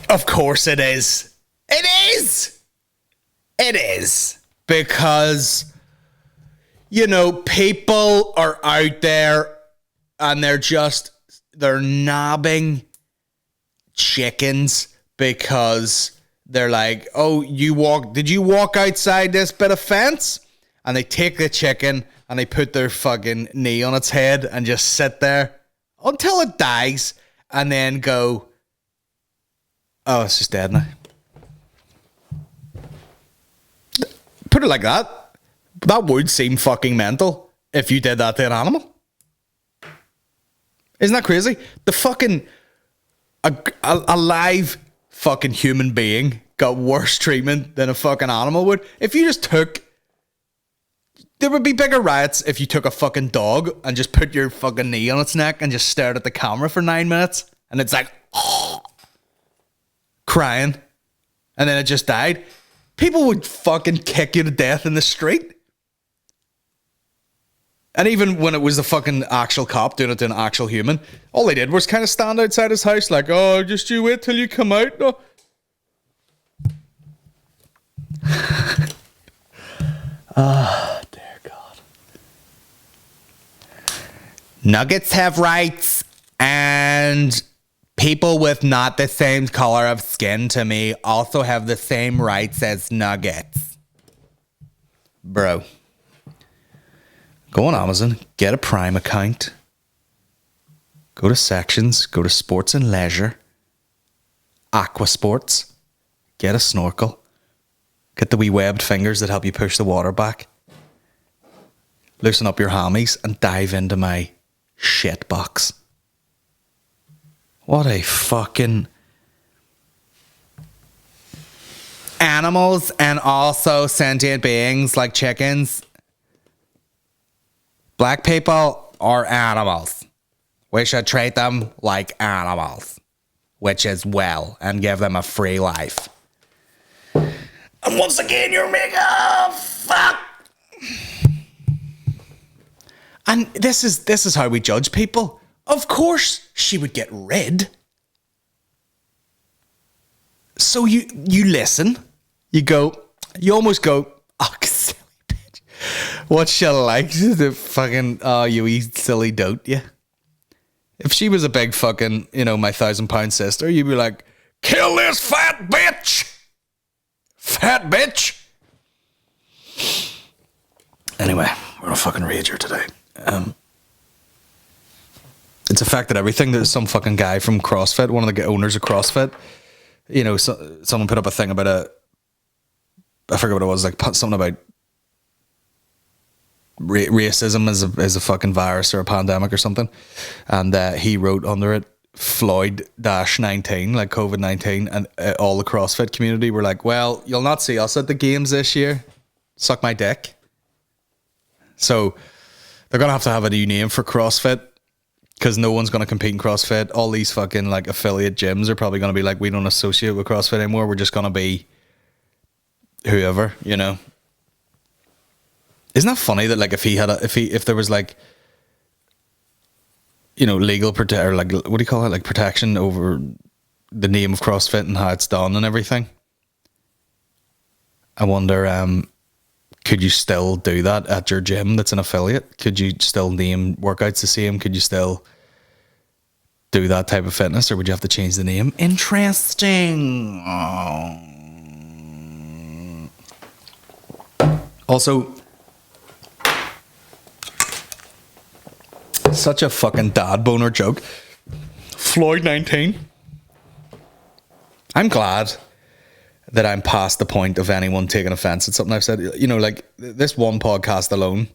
Of course it is. It is. It is. Because, you know, people are out there and they're nabbing chickens because they're like, oh, did you walk outside this bit of fence? And they take the chicken and they put their fucking knee on its head and just sit there until it dies and then go, oh, it's just dead now. Put it like that. That would seem fucking mental if you did that to an animal. Isn't that crazy? The fucking a live fucking human being got worse treatment than a fucking animal would. If you just took, there would be bigger riots if you took a fucking dog and just put your fucking knee on its neck and just stared at the camera for 9 minutes and it's like, oh, crying, and then it just died. People would fucking kick you to death in the street. And even when it was the fucking actual cop doing it to an actual human, all they did was kind of stand outside his house like, oh, just you wait till you come out. No. Oh, dear God. Nuggets have rights, and people with not the same color of skin to me also have the same rights as nuggets. Bro. Go on Amazon, get a Prime account. Go to sections, go to sports and leisure. Aqua sports. Get a snorkel. Get the wee webbed fingers that help you push the water back. Loosen up your hammies and dive into my shit box. What a fucking... Animals and also sentient beings like chickens. Black people are animals. We should treat them like animals, which is well, and give them a free life. And once again, you're making fuck. And this is how we judge people. Of course, she would get rid. So you listen. You almost go, oh, silly bitch. What shall I like? The fucking, oh, you wee silly dote, yeah. If she was a big fucking, my 1,000-pound sister, you'd be like, kill this fat bitch. Fat bitch. Anyway, we're on a fucking rager today. It's affected everything. There's some fucking guy from CrossFit, one of the owners of CrossFit. Someone put up a thing about I forget what it was, like something about racism as a fucking virus or a pandemic or something. And he wrote under it, Floyd-19, like COVID-19, and all the CrossFit community were like, well, you'll not see us at the games this year. Suck my dick. So they're going to have a new name for CrossFit because no one's going to compete in CrossFit. All these fucking like affiliate gyms are probably going to be like, we don't associate with CrossFit anymore. We're just going to be whoever, Isn't that funny that like if there was like, legal or like, what do you call it? Like protection over the name of CrossFit and how it's done and everything. I wonder, could you still do that at your gym that's an affiliate? Could you still name workouts the same? Could you still do that type of fitness, or would you have to change the name? Interesting. Also, such a fucking dad boner joke. Floyd-19. I'm glad that I'm past the point of anyone taking offense at something I've said. Like this one podcast alone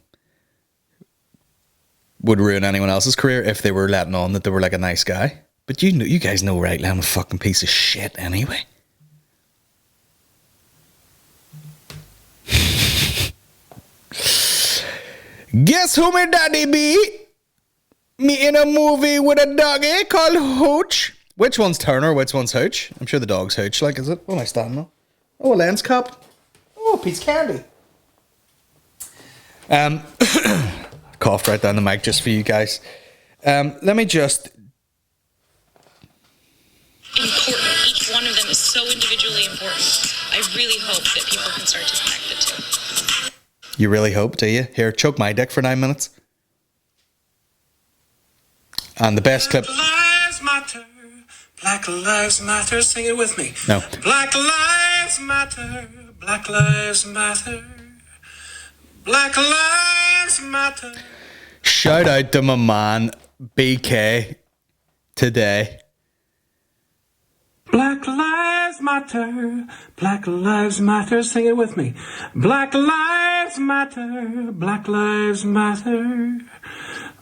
would ruin anyone else's career if they were letting on that they were like a nice guy. But you guys know rightly I'm a fucking piece of shit anyway. Guess who my daddy be? Me in a movie with a doggy called Hooch. Which one's Turner? Which one's Hooch? I'm sure the dog's Hooch. Like, is it? What am I standing on? Oh, a lens cup. Oh, a piece of candy. Coughed right down the mic just for you guys. Let me just... Important. Each one of them is so individually important. I really hope that people can start to connect the two. You really hope, do you? Here, choke my dick for 9 minutes. And the best clip... Lives matter. Black lives matter. Sing it with me. No. Black lives matter. Black lives matter. Black lives matter. Shout out to my man, BK, today. Black lives matter. Black lives matter. Sing it with me. Black lives matter. Black lives matter.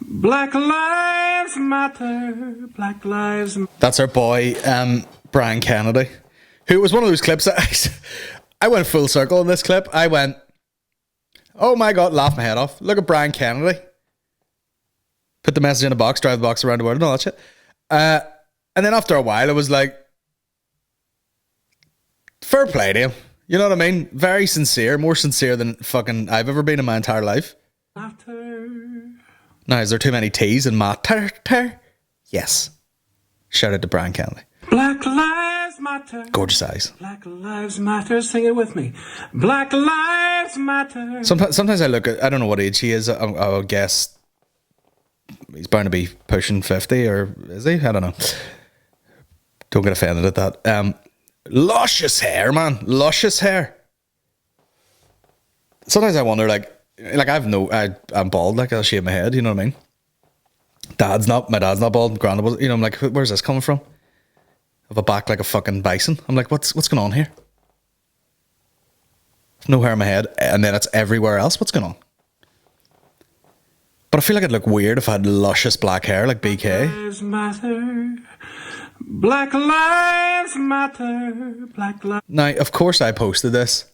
Black lives matter. Black lives matter. That's our boy, Brian Kennedy, who was one of those clips that I went full circle in this clip. I went, oh my God, laugh my head off. Look at Brian Kennedy. Put the message in a box, drive the box around the world and all that shit. And then after a while, it was like, fair play to him. You know what I mean? Very sincere, more sincere than fucking I've ever been in my entire life. Now, is there too many T's in matter? Yes. Shout out to Brian Kennedy. Black lives matter. Gorgeous eyes. Black lives matter. Sing it with me. Black lives matter. Sometimes I look at, I don't know what age he is. I would guess he's bound to be pushing 50, or is he? I don't know. Don't get offended at that. Luscious hair, man. Luscious hair. Sometimes I wonder, like I'm bald, like I'll shave my head, you know what I mean? My dad's not bald, granddad was, you know, I'm like, where's this coming from? I have a back like a fucking bison. I'm like, what's going on here? No hair in my head, and then it's everywhere else. What's going on? But I feel like it'd look weird if I had luscious black hair like BK. Lives matter. Black lives matter. Black lives. Now, of course, I posted this.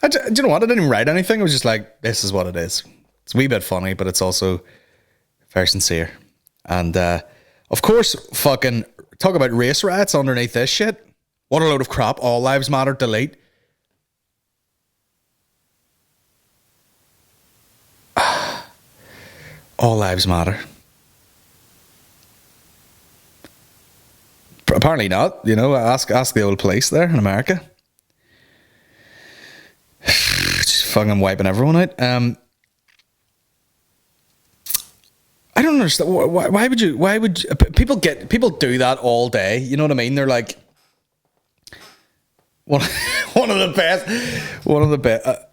Do you know what? I didn't even write anything. I was just like, this is what it is. It's a wee bit funny, but it's also very sincere. And, of course, fucking talk about race riots underneath this shit. What a load of crap. All lives matter. Delete. All lives matter. Apparently not. You know, ask the old police there in America. Just fucking wiping everyone out. I don't understand. Why would people do that all day? You know what I mean? They're like one of the best.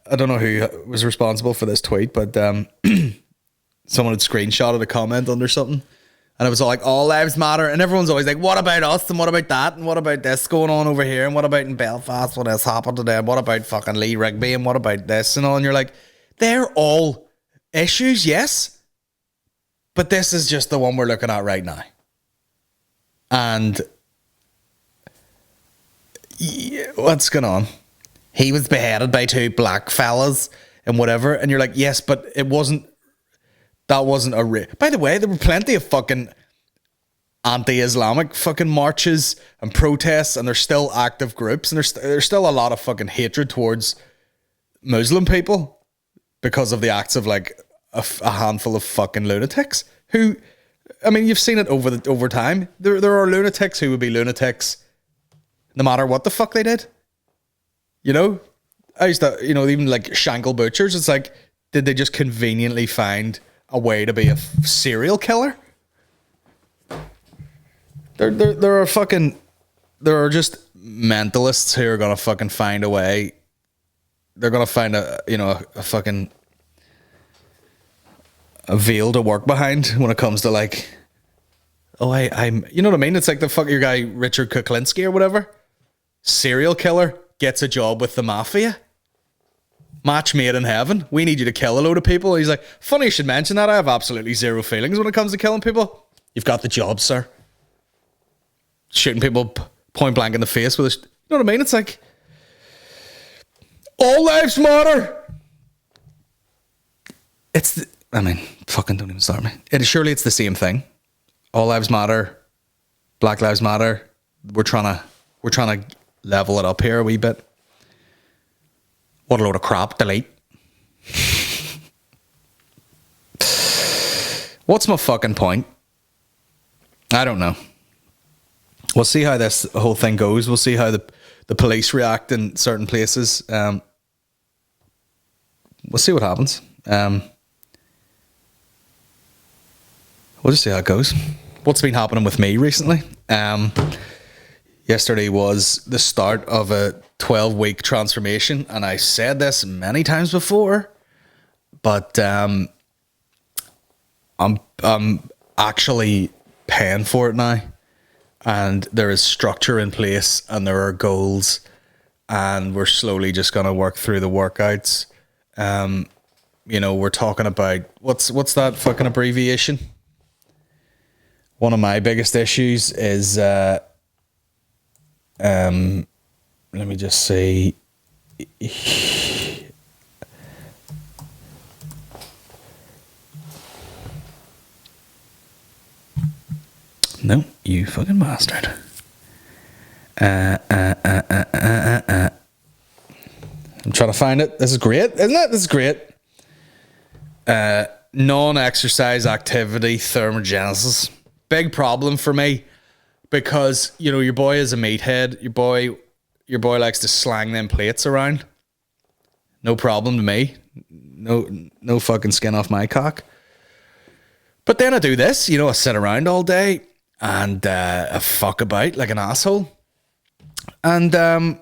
I don't know who was responsible for this tweet, but someone had screenshotted a comment under something, and it was all like, all lives matter, and everyone's always like, what about us, and what about that, and what about this going on over here, and what about in Belfast, what has happened today, and what about fucking Lee Rigby, and what about this and all, and you're like, they're all issues, yes, but this is just the one we're looking at right now. And what's going on? He was beheaded by two black fellas and whatever, and you're like, yes, but that wasn't a by the way, there were plenty of fucking anti-Islamic fucking marches and protests, and there's still active groups, and there's still a lot of fucking hatred towards Muslim people because of the acts of like a handful of fucking lunatics who, I mean, you've seen it over time. There are lunatics who would be lunatics no matter what the fuck they did. You know? I used to, you know, even like Shangle Butchers, it's like, did they just conveniently find a way to be a serial killer? There are just mentalists who are gonna fucking find a way. They're gonna find a fucking a veil to work behind when it comes to like, I'm you know what I mean? It's like the fuck your guy Richard Kuklinski or whatever. Serial killer gets a job with the mafia. Match made in heaven. We need you to kill a load of people. He's like, funny you should mention that. I have absolutely zero feelings when it comes to killing people. You've got the job, sir. Shooting people point blank in the face with a... You know what I mean? It's like, all lives matter. I mean, fucking don't even start me. Surely it's the same thing. All lives matter. Black lives matter. We're trying to level it up here a wee bit. What a load of crap. Delete. What's my fucking point? I don't know. We'll see how this whole thing goes. We'll see how the police react in certain places. We'll see what happens. We'll just see how it goes. What's been happening with me recently? Yesterday was the start of a 12-week transformation, and I said this many times before, but I'm actually paying for it now, and there is structure in place, and there are goals, and we're slowly just gonna work through the workouts. We're talking about what's that fucking abbreviation? One of my biggest issues is let me just say no, you fucking bastard. I'm trying to find it. This is great, isn't it? This is great. Non-exercise activity thermogenesis. Big problem for me because, your boy is a meathead. Your boy likes to slang them plates around. No problem to me. No fucking skin off my cock. But then I do this, I sit around all day and I fuck about like an asshole. And I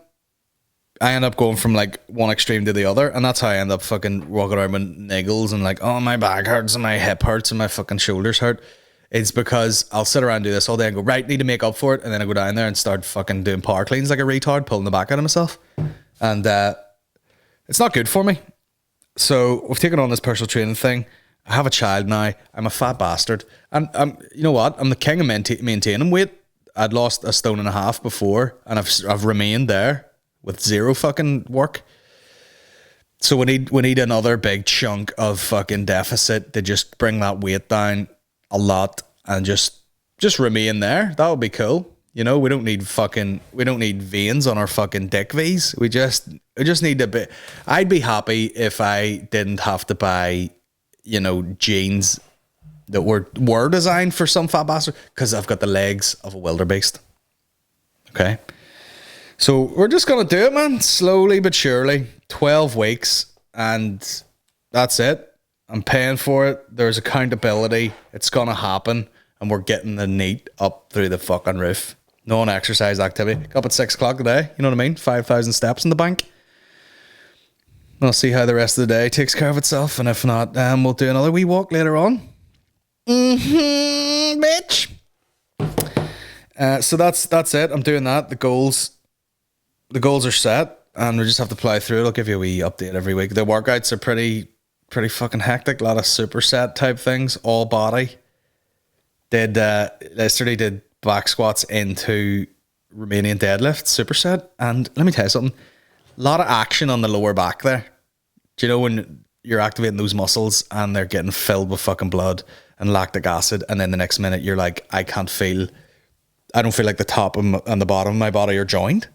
end up going from like one extreme to the other, and that's how I end up fucking walking around with niggles and like, oh, my back hurts and my hip hurts and my fucking shoulders hurt. It's because I'll sit around and do this all day and go, right, need to make up for it, and then I go down there and start fucking doing power cleans like a retard, pulling the back out of myself. And it's not good for me. So we've taken on this personal training thing. I have a child now. I'm a fat bastard. And you know what? I'm the king of maintaining weight. I'd lost 1.5 stone before, and I've remained there with zero fucking work. So we need another big chunk of fucking deficit to just bring that weight down a lot and just remain there. That would be cool. We don't need veins on our fucking dick V's. We just need a bit. I'd be happy if I didn't have to buy, jeans that were designed for some fat bastard, because I've got the legs of a wildebeest. Okay. So we're just going to do it, man. Slowly but surely. 12 weeks. And that's it. I'm paying for it. There's accountability. It's going to happen. And we're getting the NEAT up through the fucking roof. Non-exercise activity. Got up at 6 o'clock today. You know what I mean? 5,000 steps in the bank. We'll see how the rest of the day takes care of itself. And if not, we'll do another wee walk later on. Bitch. So that's it. I'm doing that. The goals are set, and we just have to plow through it. I'll give you a wee update every week. The workouts are pretty fucking hectic. A lot of superset type things, all body. Yesterday did back squats into Romanian deadlift superset, and let me tell you something. A lot of action on the lower back there. Do you know when you're activating those muscles and they're getting filled with fucking blood and lactic acid, and then the next minute you're like, I don't feel like the top and the bottom of my body are joined.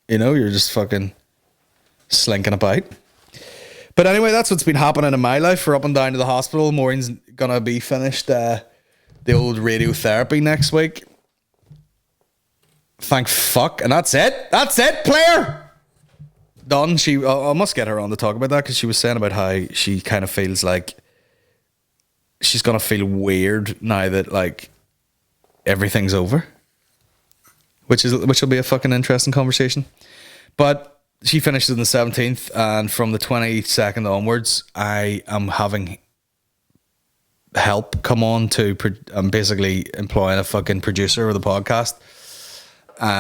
You're just fucking slinking about. But anyway, that's what's been happening in my life. We're up and down to the hospital. Maureen's gonna be finished the old radiotherapy next week. Thank fuck. And that's it. That's it, player. Done. I must get her on to talk about that, because she was saying about how she kind of feels like she's gonna feel weird now that like everything's over, which will be a fucking interesting conversation. But she finishes on the 17th, and from the 22nd onwards, I am having help come on to. I'm basically employing a fucking producer of the podcast,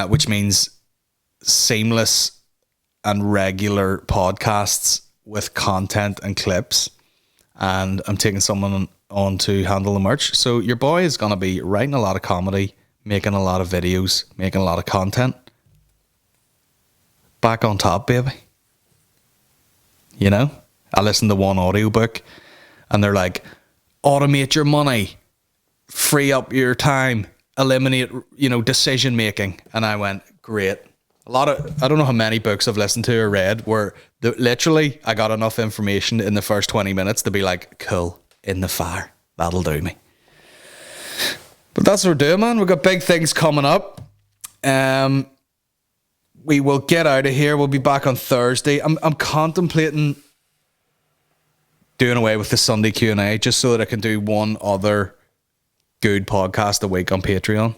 which means seamless and regular podcasts with content and clips. And I'm taking someone on to handle the merch. So your boy is going to be writing a lot of comedy, making a lot of videos, making a lot of content. Back on top, baby. I listened to one audiobook And they're like, automate your money, free up your time, eliminate, decision making. And I went, great. I don't know how many books I've listened to or read where literally I got enough information in the first 20 minutes to be like, cool, in the fire. That'll do me. But that's what we're doing, man. We've got big things coming up. We will get out of here. We'll be back on Thursday. I'm contemplating doing away with the Sunday Q&A just so that I can do one other good podcast a week on Patreon.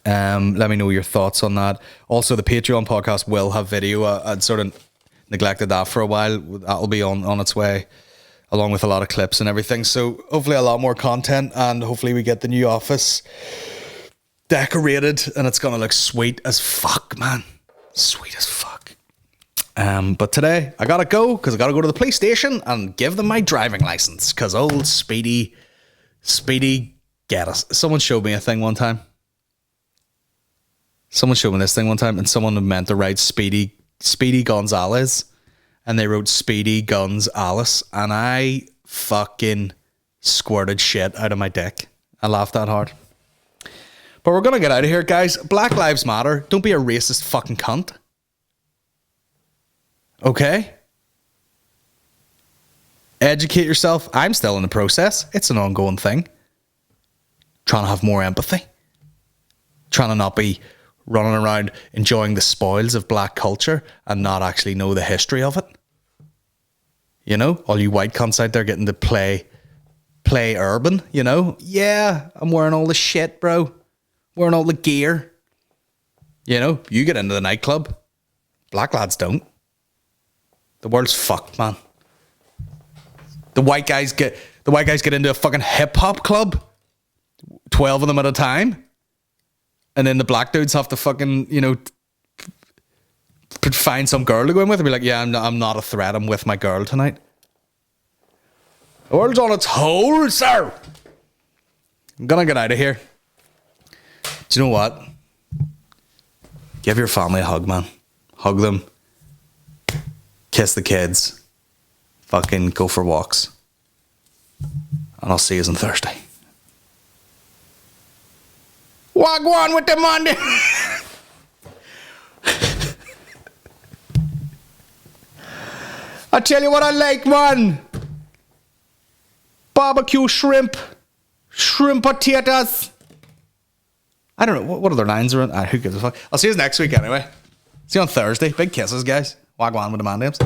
Let me know your thoughts on that. Also, the Patreon podcast will have video. I'd sort of neglected that for a while. That'll be on its way, along with a lot of clips and everything. So hopefully a lot more content, and hopefully we get the new office decorated and it's gonna look sweet as fuck, man. Sweet as fuck. But today I gotta go because I gotta go to the police station and give them my driving license because old Speedy Geddis. Someone showed me a thing one time. Someone showed me this thing one time, and someone meant to write Speedy Gonzalez, and they wrote Speedy Guns Alice, and I fucking squirted shit out of my dick. I laughed that hard. But we're gonna get out of here, guys. Black Lives Matter. Don't be a racist fucking cunt. Okay? Educate yourself. I'm still in the process. It's an ongoing thing. Trying to have more empathy. Trying to not be running around enjoying the spoils of black culture and not actually know the history of it. You know? All you white cunts out there getting to play urban, you know? Yeah, I'm wearing all the shit, bro. Wearing all the gear. You know? You get into the nightclub. Black lads don't. The world's fucked, man. The white guys get into a fucking hip-hop club. 12 of them at a time. And then the black dudes have to fucking, find some girl to go in with and be like, yeah, I'm not a threat. I'm with my girl tonight. The world's on its hole, sir. I'm gonna get out of here. Do you know what? Give your family a hug, man. Hug them. Kiss the kids. Fucking go for walks. And I'll see you on Thursday. Wagwan with the Monday. I tell you what I like, man. Barbecue shrimp potatoes. I don't know what other lines are in. Who gives a fuck? I'll see you next week anyway. See you on Thursday. Big kisses, guys. Wagwan with the Mondays.